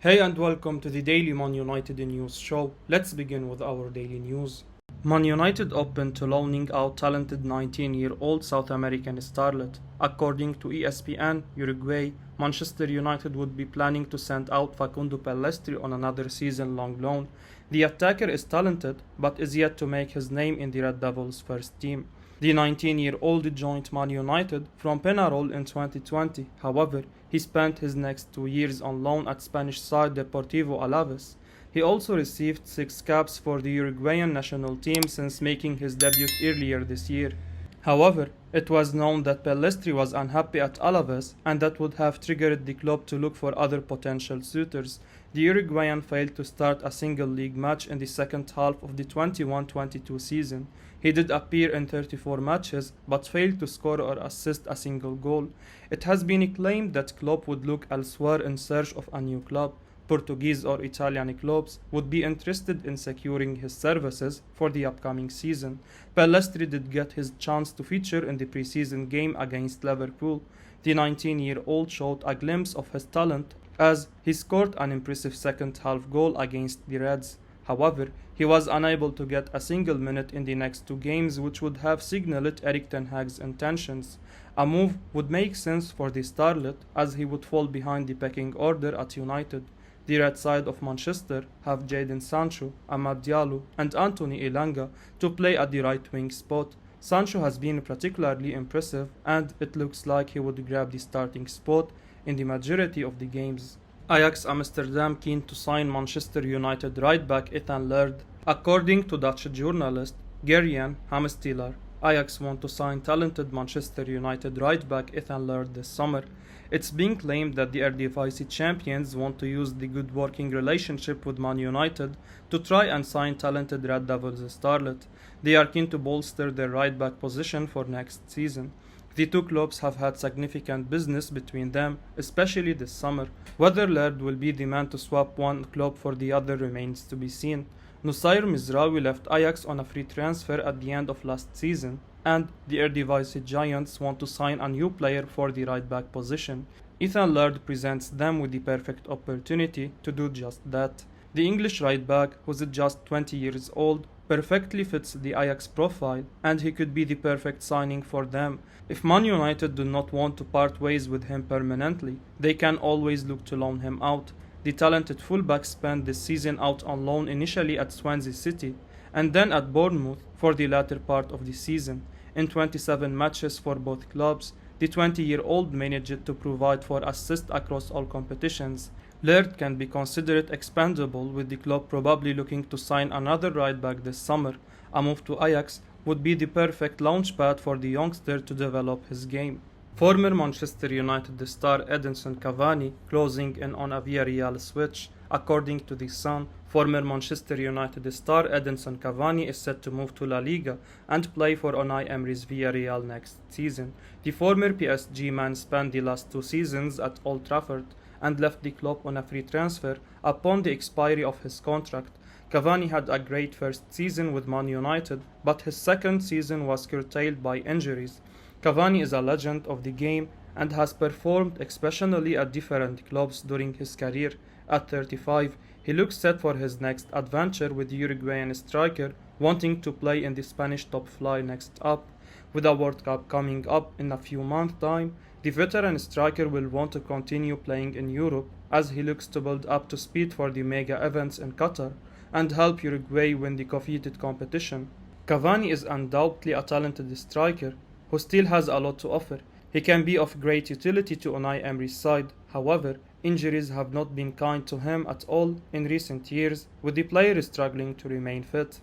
Hey and welcome to the Daily Man United News Show. Let's begin with our daily news. Man United open to loaning out talented 19-year-old South American starlet. According to ESPN, Uruguay, Manchester United would be planning to send out Facundo Pellistri on another season-long loan. The attacker is talented, but is yet to make his name in the Red Devils' first team. The 19-year-old joined Man United from Peñarol in 2020. However, he spent his next 2 years on loan at Spanish side Deportivo Alaves. He also received 6 caps for the Uruguayan national team since making his debut earlier this year. However, it was known that Pellistri was unhappy at Alaves and that would have triggered the club to look for other potential suitors. The Uruguayan failed to start a single league match in the second half of the 21-22 season. He did appear in 34 matches but failed to score or assist a single goal. It has been claimed that Klopp would look elsewhere in search of a new club. Portuguese or Italian clubs would be interested in securing his services for the upcoming season. Pellistri did get his chance to feature in the preseason game against Liverpool. The 19-year-old showed a glimpse of his talent as he scored an impressive second-half goal against the Reds. However, he was unable to get a single minute in the next 2 games, which would have signaled Erik ten Hag's intentions. A move would make sense for the starlet as he would fall behind the pecking order at United. The red side of Manchester have Jadon Sancho, Amad Diallo and Anthony Elanga to play at the right wing spot. Sancho has been particularly impressive and it looks like he would grab the starting spot in the majority of the games. Ajax Amsterdam keen to sign Manchester United right back Ethan Laird. According to Dutch journalist Gerjan Hamsteller, Ajax want to sign talented Manchester United right back Ethan Laird this summer. It's being claimed that the Eredivisie champions want to use the good working relationship with Man United to try and sign talented Red Devils starlet. They are keen to bolster their right back position for next season. The two clubs have had significant business between them, especially this summer. Whether Laird will be the man to swap one club for the other remains to be seen. Nusayr Mizraoui left Ajax on a free transfer at the end of last season, and the Eredivisie giants want to sign a new player for the right back position. Ethan Laird presents them with the perfect opportunity to do just that. The English right back, who's just 20 years old, perfectly fits the Ajax profile, and he could be the perfect signing for them. If Man United do not want to part ways with him permanently, they can always look to loan him out. The talented fullback spent this season out on loan initially at Swansea City and then at Bournemouth for the latter part of the season. In 27 matches for both clubs, the 20-year-old managed to provide for assists across all competitions. Laird can be considered expendable, with the club probably looking to sign another right back this summer. A move to Ajax would be the perfect launchpad for the youngster to develop his game. Former Manchester United star Edinson Cavani closing in on a Villarreal switch. According to The Sun, former Manchester United star Edinson Cavani is set to move to La Liga and play for Unai Emery's Villarreal next season. The former PSG man spent the last 2 seasons at Old Trafford and left the club on a free transfer upon the expiry of his contract. Cavani had a great first season with Man United, but his second season was curtailed by injuries. Cavani is a legend of the game and has performed exceptionally at different clubs during his career. At 35, he looks set for his next adventure with the Uruguayan striker, wanting to play in the Spanish top flight next up. With a World Cup coming up in a few months' time, the veteran striker will want to continue playing in Europe as he looks to build up to speed for the mega events in Qatar and help Uruguay win the coveted competition. Cavani is undoubtedly a talented striker who still has a lot to offer. He can be of great utility to Unai Emery's side. However, injuries have not been kind to him at all in recent years, with the player struggling to remain fit.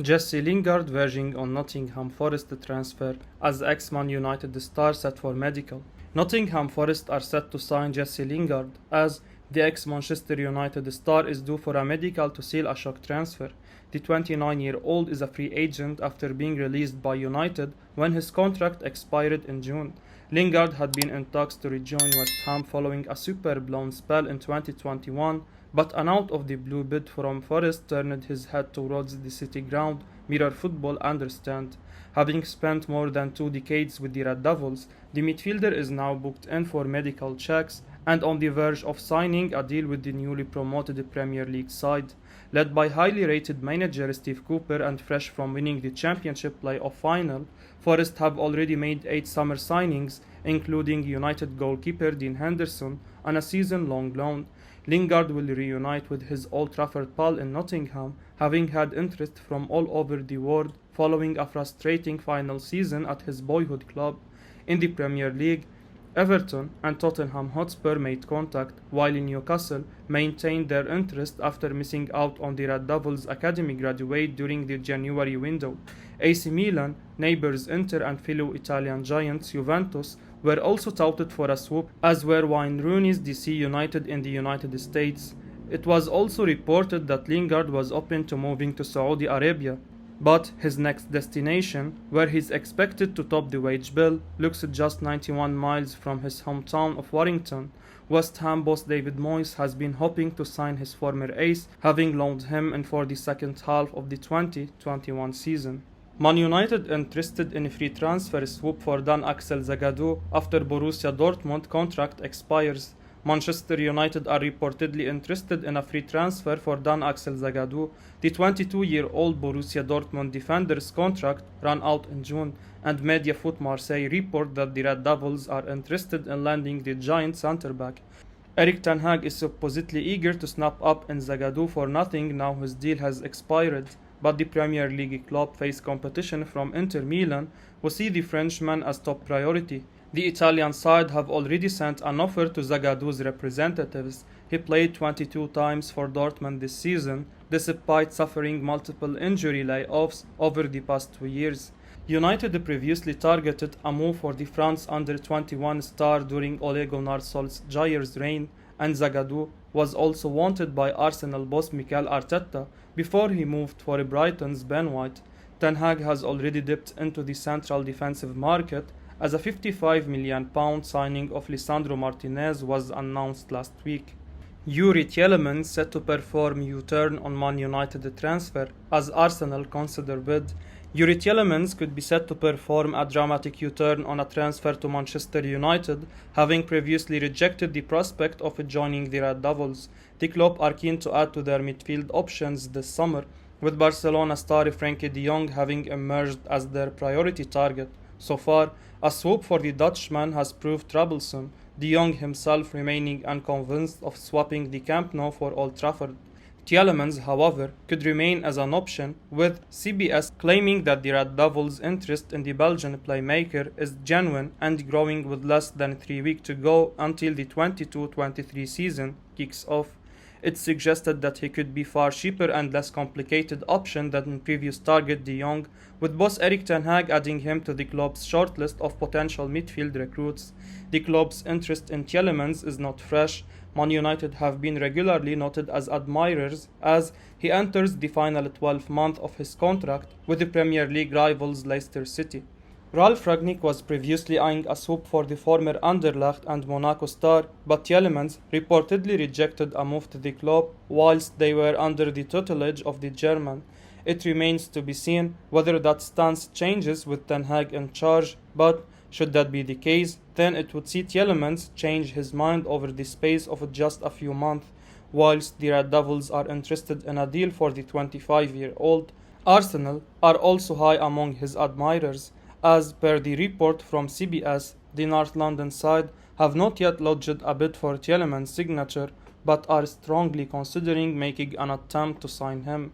Jesse Lingard verging on Nottingham Forest transfer as ex-Man United star set for medical. Nottingham Forest are set to sign Jesse Lingard as the ex-Manchester United star is due for a medical to seal a shock transfer. The 29-year-old is a free agent after being released by United when his contract expired in June. Lingard had been in talks to rejoin West Ham following a super-blown spell in 2021, but an out-of-the-blue bid from Forest turned his head towards the City ground, Mirror Football understand. Having spent more than 2 decades with the Red Devils, the midfielder is now booked in for medical checks and on the verge of signing a deal with the newly promoted Premier League side. Led by highly rated manager Steve Cooper and fresh from winning the Championship playoff final, Forest have already made 8 summer signings, including United goalkeeper Dean Henderson on a season-long loan. Lingard will reunite with his Old Trafford pal in Nottingham, having had interest from all over the world following a frustrating final season at his boyhood club. In the Premier League, Everton and Tottenham Hotspur made contact, while Newcastle maintained their interest after missing out on the Red Devils academy graduate during the January window. AC Milan, neighbours Inter and fellow Italian giants Juventus were also touted for a swoop, as were Wayne Rooney's DC United in the United States. It was also reported that Lingard was open to moving to Saudi Arabia, but his next destination, where he's expected to top the wage bill, looks just 91 miles from his hometown of Warrington. West Ham boss David Moyes has been hoping to sign his former ace, having loaned him in for the second half of the 2021 season. Man United interested in a free transfer swoop for Dan-Axel Zagadou after Borussia Dortmund contract expires. Manchester United are reportedly interested in a free transfer for Dan-Axel Zagadou. The 22-year-old Borussia Dortmund defender's contract ran out in June, and Media Foot Marseille report that the Red Devils are interested in landing the giant centre-back. Erik ten Hag is supposedly eager to snap up in Zagadou for nothing now his deal has expired, but the Premier League club face competition from Inter Milan, who see the Frenchman as top priority. The Italian side have already sent an offer to Zagadou's representatives. He played 22 times for Dortmund this season, despite suffering multiple injury layoffs over the past 2 years. United previously targeted a move for the France under-21 star during Ole Gunnar Solskjaer's reign, and Zagadou was also wanted by Arsenal boss Mikel Arteta before he moved for Brighton's Ben White. Ten Hag has already dipped into the central defensive market, as a £55 million signing of Lisandro Martinez was announced last week. Youri Tielemans set to perform Uturn on Man United transfer as Arsenal consider bid. Youri Tielemans could be set to perform a dramatic U-turn on a transfer to Manchester United, having previously rejected the prospect of joining the Red Devils. The club are keen to add to their midfield options this summer, with Barcelona star Frenkie de Jong having emerged as their priority target. So far, a swoop for the Dutchman has proved troublesome, de Jong himself remaining unconvinced of swapping the Camp Nou for Old Trafford. Tielemans, however, could remain as an option, with CBS claiming that the Red Devils' interest in the Belgian playmaker is genuine and growing with less than 3 weeks to go until the 22-23 season kicks off. It suggested that he could be far cheaper and less complicated option than previous target de Jong, with boss Erik ten Hag adding him to the club's shortlist of potential midfield recruits. The club's interest in Tielemans is not fresh. Man United have been regularly noted as admirers as he enters the final 12th month of his contract with the Premier League rivals Leicester City. Ralf Rangnick was previously eyeing a swoop for the former Anderlecht and Monaco star, but Tielemans reportedly rejected a move to the club whilst they were under the tutelage of the German. It remains to be seen whether that stance changes with Ten Hag in charge, but should that be the case, then it would see Tielemans change his mind over the space of just a few months. Whilst the Red Devils are interested in a deal for the 25-year-old, Arsenal are also high among his admirers. As per the report from CBS, the North London side have not yet lodged a bid for Tielemans' signature, but are strongly considering making an attempt to sign him.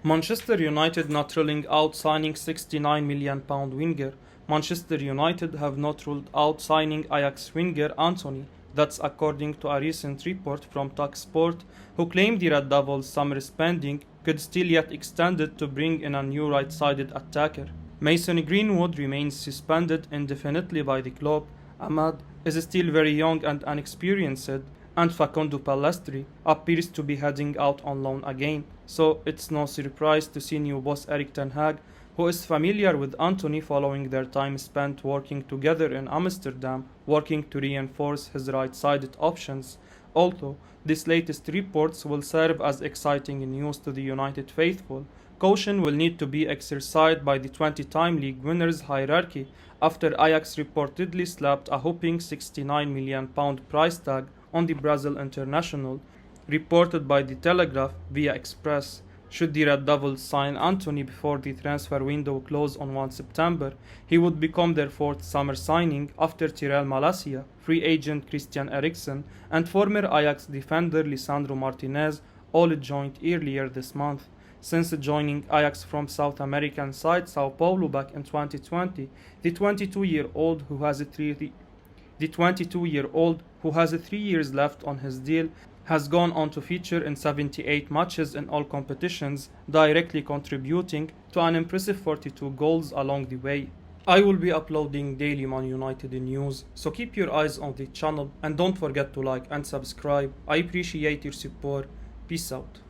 Manchester United not ruling out signing £69 million winger. Manchester United have not ruled out signing Ajax winger Antony. That's according to a recent report from TalkSport, who claimed the Red Devils' summer spending could still yet extend it to bring in a new right-sided attacker. Mason Greenwood remains suspended indefinitely by the club. Ahmad is still very young and inexperienced, and Facundo Pellistri appears to be heading out on loan again. So it's no surprise to see new boss Erik ten Hag, who is familiar with Antony following their time spent working together in Amsterdam, working to reinforce his right-sided options. Although this latest reports will serve as exciting news to the United faithful, caution will need to be exercised by the 20-time league winners hierarchy after Ajax reportedly slapped a whopping £69 million price tag on the Brazil international, reported by The Telegraph via Express. Should the Red Devils sign Antony before the transfer window closed on 1 September, he would become their fourth summer signing after Tyrell Malacia, free agent Christian Eriksen, and former Ajax defender Lisandro Martinez all joined earlier this month. Since joining Ajax from South American side Sao Paulo back in 2020, the 22-year-old who has 3 years left on his deal has gone on to feature in 78 matches in all competitions, directly contributing to an impressive 42 goals along the way. I will be uploading daily Man United news, so keep your eyes on the channel and don't forget to like and subscribe. I appreciate your support. Peace out.